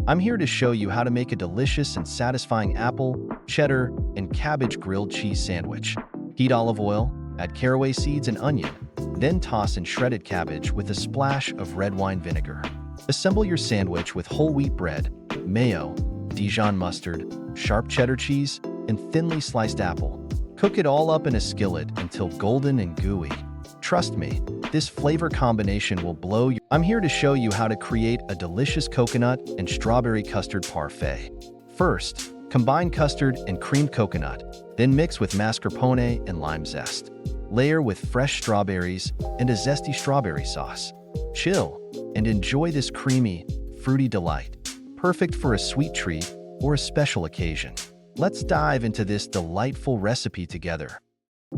I'm here to show you how to make a delicious and satisfying apple, cheddar, and cabbage grilled cheese sandwich. Heat olive oil, add caraway seeds and onion, then toss in shredded cabbage with a splash of red wine vinegar. Assemble your sandwich with whole wheat bread, mayo, Dijon mustard, sharp cheddar cheese, and thinly sliced apple. Cook it all up in a skillet until golden and gooey. Trust me, this flavor combination will blow your... I'm here to show you how to create a delicious coconut and strawberry custard parfait. First, combine custard and creamed coconut, then mix with mascarpone and lime zest. Layer with fresh strawberries and a zesty strawberry sauce. Chill and enjoy this creamy, fruity delight, perfect for a sweet treat or a special occasion. Let's dive into this delightful recipe together.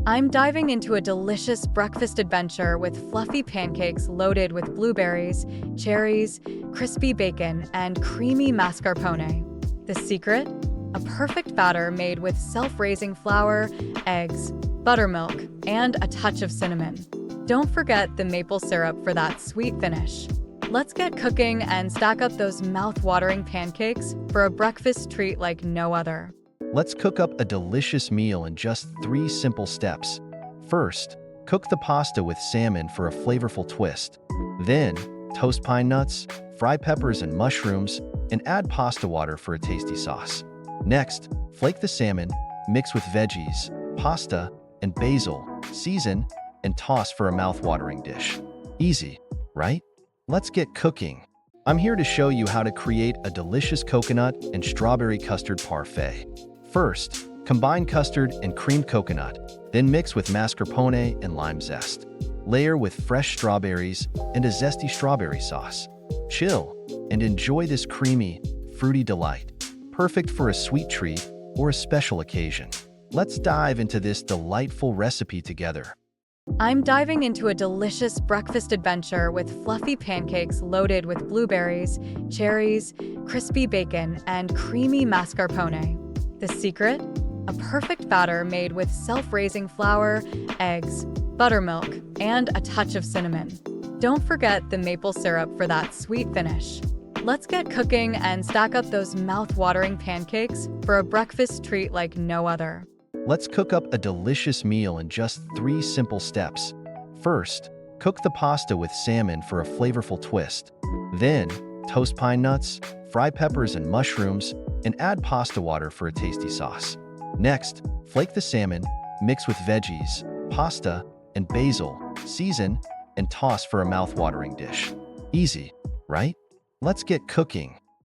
I'm diving into a delicious breakfast adventure with fluffy pancakes loaded with blueberries, cherries, crispy bacon, and creamy mascarpone. The secret? A perfect batter made with self-raising flour, eggs, buttermilk, and a touch of cinnamon. Don't forget the maple syrup for that sweet finish. Let's get cooking and stack up those mouth-watering pancakes for a breakfast treat like no other. Let's cook up a delicious meal in just 3 simple steps. First, cook the pasta with salmon for a flavorful twist. Then, toast pine nuts, fry peppers and mushrooms, and add pasta water for a tasty sauce. Next, flake the salmon, mix with veggies, pasta, and basil, season, and toss for a mouth-watering dish. Easy, right? Let's get cooking. I'm here to show you how to create a delicious coconut and strawberry custard parfait. First, combine custard and creamed coconut, then mix with mascarpone and lime zest. Layer with fresh strawberries and a zesty strawberry sauce. Chill and enjoy this creamy, fruity delight, perfect for a sweet treat or a special occasion. Let's dive into this delightful recipe together. I'm diving into a delicious breakfast adventure with fluffy pancakes loaded with blueberries, cherries, crispy bacon, and creamy mascarpone. The secret? A perfect batter made with self-raising flour, eggs, buttermilk, and a touch of cinnamon. Don't forget the maple syrup for that sweet finish. Let's get cooking and stack up those mouth-watering pancakes for a breakfast treat like no other. Let's cook up a delicious meal in just 3 simple steps. First, cook the pasta with salmon for a flavorful twist. Then, toast pine nuts, fry peppers and mushrooms, and add pasta water for a tasty sauce. Next, flake the salmon, mix with veggies, pasta, and basil, season, and toss for a mouth-watering dish. Easy, right? Let's get cooking.